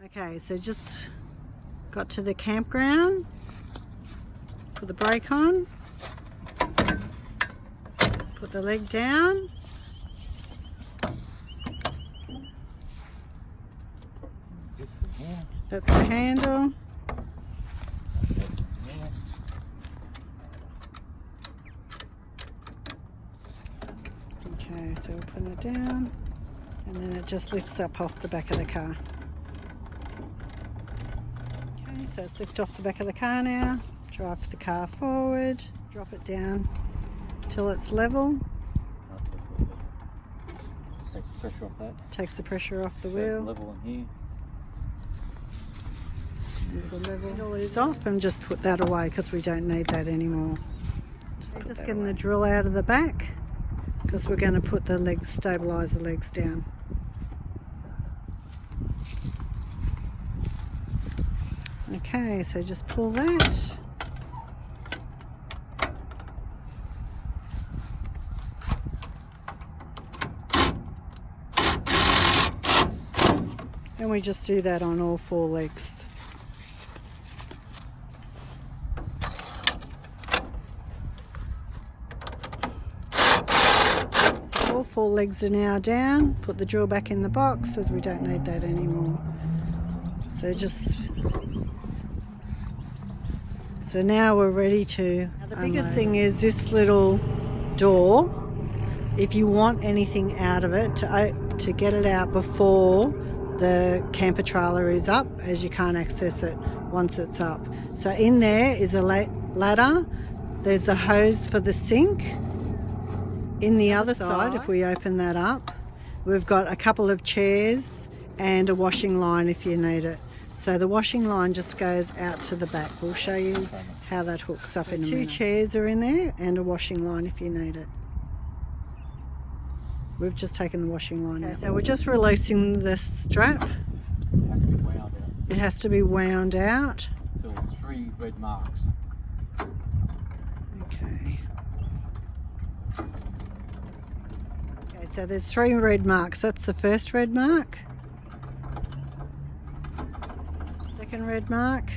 Okay, so just got to the campground, put the brake on, put the leg down, that's the handle, okay, so we're putting it down and then it just lifts up off the back of the car. So it's lift off the back of the car now, drive the car forward, drop it down till it's level. Just takes the pressure off that. Takes the pressure off the wheel. Level in here. There's the level. Handle is off and just put that away because we don't need that anymore. Just getting the drill out of the back because we're going to put the legs, stabilise the legs down. Okay, so just pull that. And we just do that on all four legs. So all four legs are now down. Put the drill back in the box as we don't need that anymore. So now we're ready to unload. The biggest thing is this little door. If you want anything out of it, to get it out before the camper trailer is up, as you can't access it once it's up. So in there is a ladder. There's the hose for the sink. In the other side, if we open that up, we've got a couple of chairs and a washing line if you need it. So the washing line just goes out to the back. We'll show you how that hooks up in a minute. 2 chairs are in there and a washing line if you need it. We've just taken the washing line out. So we're just releasing the strap. It has to be wound out. So there's 3 red marks. Okay. Okay, so there's 3 red marks. That's the first red mark. Second red mark,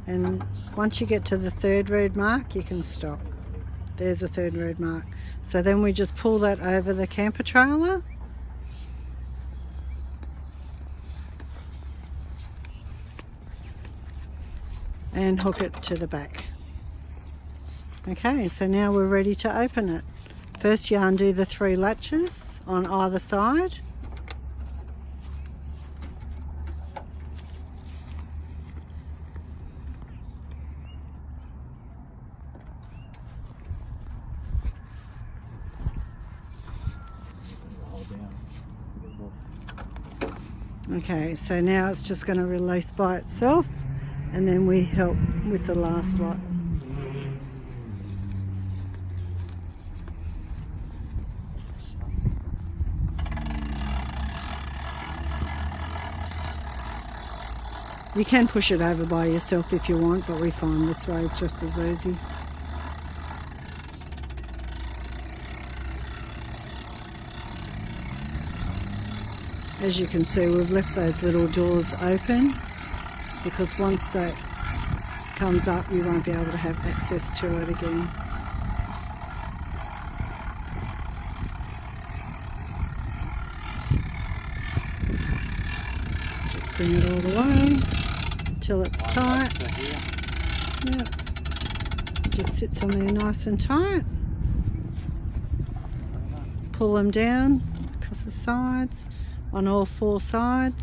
and once you get to the 3rd red mark you can stop. There's a 3rd red mark. So then we just pull that over the camper trailer and hook it to the back. Okay, so now we're ready to open it. First you undo the 3 latches on either side. Okay, so now it's just going to release by itself and then we help with the last lot. You can push it over by yourself if you want, but we find this way is just as easy. As you can see, we've left those little doors open because once that comes up you won't be able to have access to it again. Just bring it all the way till it's tight. Yep. It just sits on there nice and tight. Pull them down across the sides. On all 4 sides.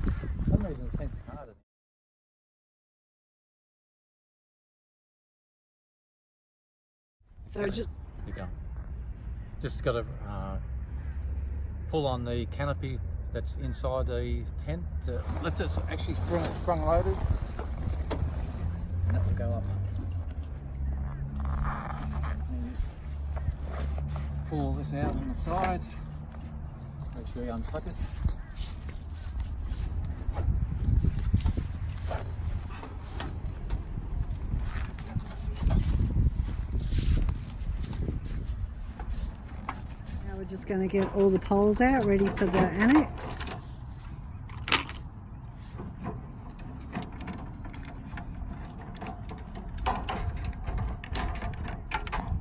For some reason it seems harder. So just got to pull on the canopy that's inside the tent to lift it. It's actually sprung loaded, and that will go up. And just pull this out on the sides. Make sure you unstuck it. Now we're just going to get all the poles out, ready for the annex.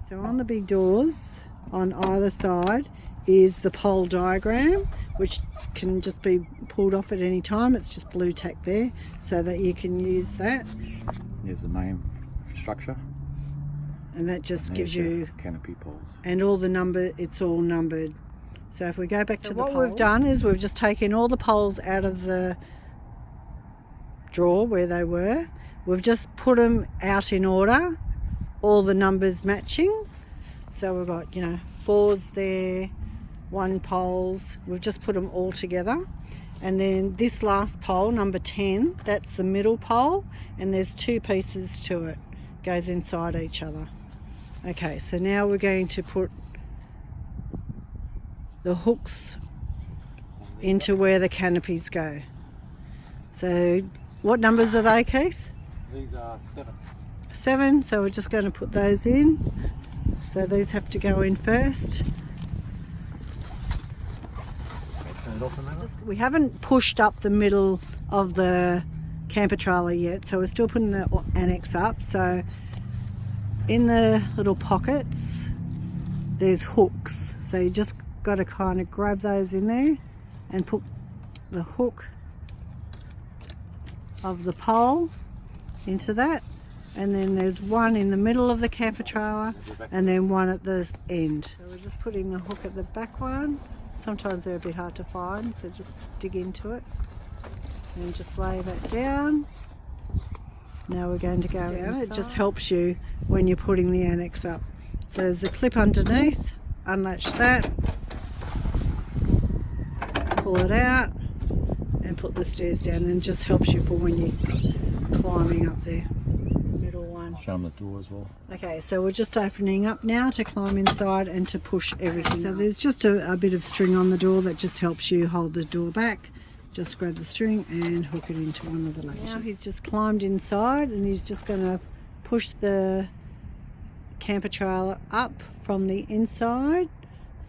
So on the big doors on either side is the pole diagram, which can just be pulled off at any time. It's just blue tack there so that you can use that. Here's the main structure. And that just gives you canopy poles. And all the number, it's all numbered. So if we go back to the poles, what we've done is we've just taken all the poles out of the drawer where they were. We've just put them out in order, all the numbers matching. So we've got, 4s there, 1 poles. We've just put them all together. And then this last pole, number 10, that's the middle pole, and there's 2 pieces to it. Goes inside each other. Okay, so now we're going to put the hooks into where the canopies go. So what numbers are they, Keith? These are 7. 7, so we're just going to put those in. So these have to go in first. Turn it off a minute. We haven't pushed up the middle of the camper trailer yet, so we're still putting the annex up. So in the little pockets there's hooks, so you just got to kind of grab those in there and put the hook of the pole into that, and then there's one in the middle of the camper trailer and then one at the end. So we're just putting the hook at the back one. Sometimes they're a bit hard to find, so just dig into it and just lay that down. Now we're going to go down. It just helps you when you're putting the annex up. So there's a clip underneath, unlatch that, pull it out and put the stairs down, and it just helps you for when you're climbing up there. Middle one. Show them the door as well. Okay, so we're just opening up now to climb inside and to push everything. So there's just a bit of string on the door that just helps you hold the door back. Just grab the string and hook it into one of the latches. Now he's just climbed inside and he's just going to push the camper trailer up from the inside.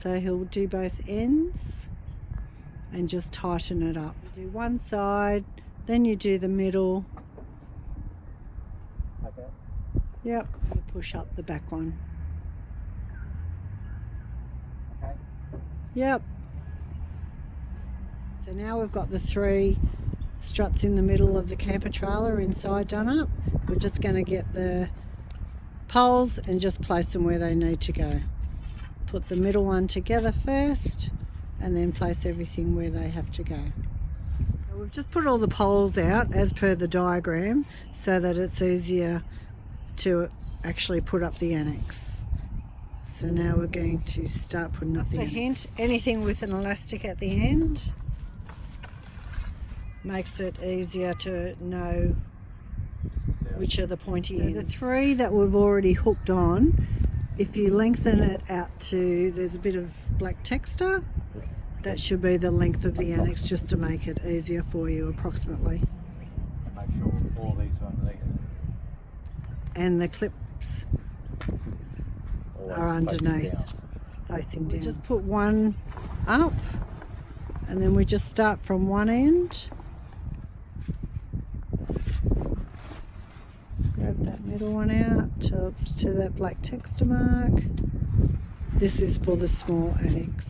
So he'll do both ends and just tighten it up. You do one side, then you do the middle. Okay. Yep, you push up the back one. Okay. Yep. So now we've got the 3 struts in the middle of the camper trailer inside done up. We're just going to get the poles and just place them where they need to go. Put the middle one together first and then place everything where they have to go. So we've just put all the poles out as per the diagram so that it's easier to actually put up the annex. So now we're going to start putting up the annex. Just a hint, anything with an elastic at the end makes it easier to know which are the pointy ends. The 3 that we've already hooked on, if you lengthen it out to, there's a bit of black texture, that should be the length of the annex, just to make it easier for you approximately. Make sure all these are underneath. And the clips Always are underneath, facing down. We just put one up and then we just start from one end. Grab that middle one out till it's to that black texture mark. This is for the small annex.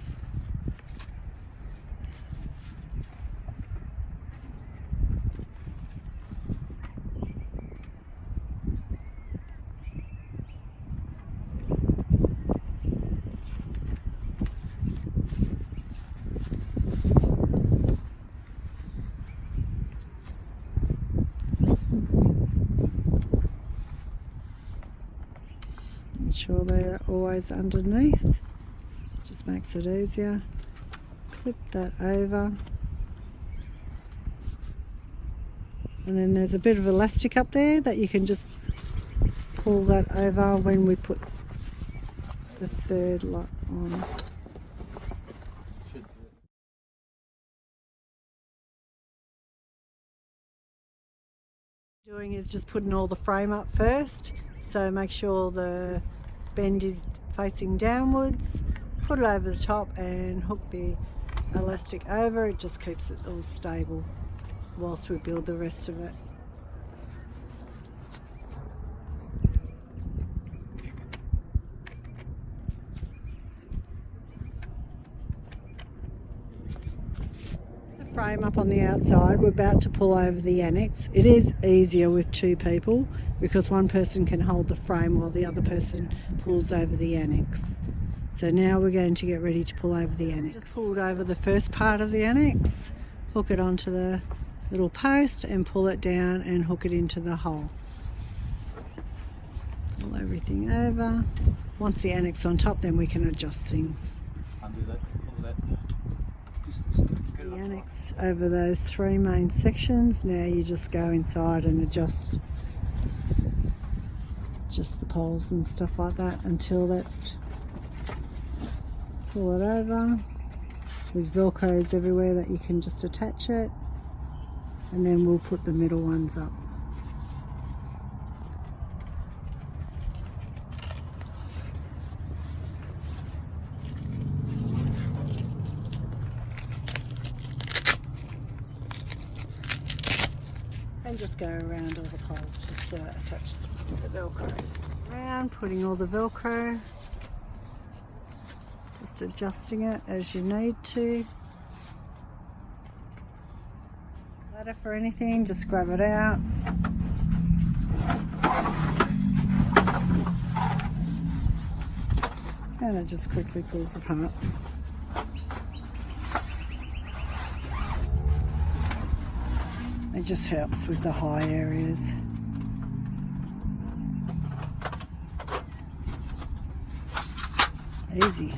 Make sure they're always underneath, just makes it easier. Clip that over, and then there's a bit of elastic up there that you can just pull that over when we put the 3rd lot on. Doing is just putting all the frame up first, so make sure the bend is facing downwards, put it over the top and hook the elastic over. It just keeps it all stable whilst we build the rest of it. Frame up on the outside, we're about to pull over the annex. It is easier with two people because one person can hold the frame while the other person pulls over the annex. So now we're going to get ready to pull over the annex. Just pulled over the first part of the annex, hook it onto the little post and pull it down and hook it into the hole. Pull everything over. Once the annex is on top, then we can adjust things. Undo that, pull that. The annex over those three main sections. Now you just go inside and adjust just the poles and stuff like that until that's, pull it over. There's velcros everywhere that you can just attach it, and then we'll put the middle ones up. And just go around all the poles just to attach the velcro. Around, putting all the velcro, just adjusting it as you need to. Ladder for anything, just grab it out. And it just quickly pulls apart. It just helps with the high areas. Easy.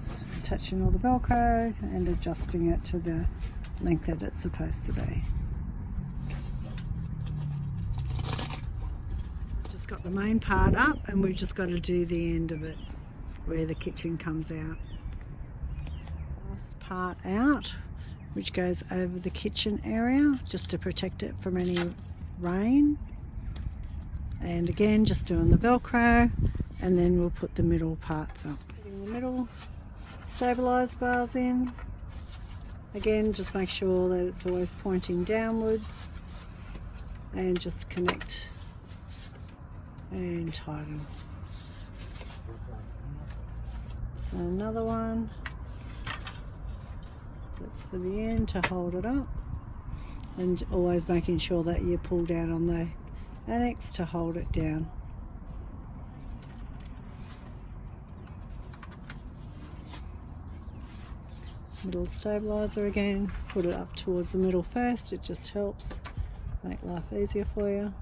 Just attaching all the velcro and adjusting it to the length that it's supposed to be. Just got the main part up and we've just got to do the end of it where the kitchen comes out. Part out, which goes over the kitchen area just to protect it from any rain. And again, just doing the velcro, and then we'll put the middle parts up. Putting the middle stabilizer bars in. Again, just make sure that it's always pointing downwards, and just connect and tighten. So another one. That's for the end to hold it up, and always making sure that you pull down on the annex to hold it down. Middle stabilizer again, put it up towards the middle first, it just helps make life easier for you.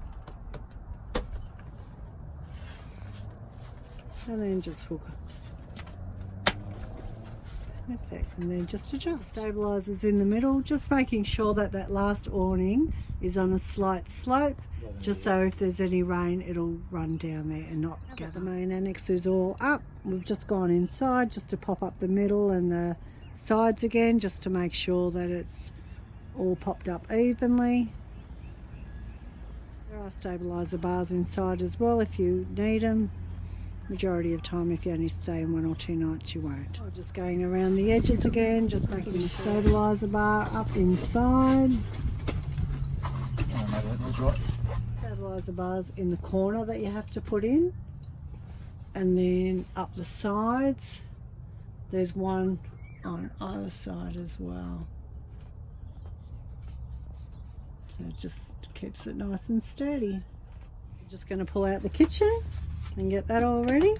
And then just hook. Perfect, and then just adjust. Stabilizers in the middle, just making sure that that last awning is on a slight slope, just so if there's any rain it'll run down there and not get. The main annex is all up. We've just gone inside just to pop up the middle and the sides again, just to make sure that it's all popped up evenly. There are stabilizer bars inside as well if you need them. Majority of time, if you only stay in 1 or 2 nights, you won't. Just going around the edges again, just making the stabilizer bar up inside. Stabilizer bars in the corner that you have to put in, and then up the sides. There's one on either side as well. So it just keeps it nice and sturdy. I'm just going to pull out the kitchen and get that all ready.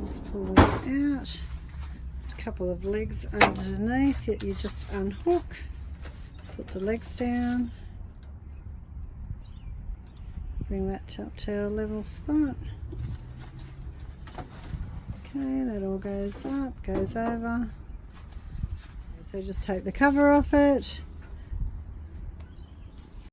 Just pull it out. There's a couple of legs underneath that you just unhook. Put the legs down. Bring that up to a level spot. Okay, that all goes up, goes over. So just take the cover off it.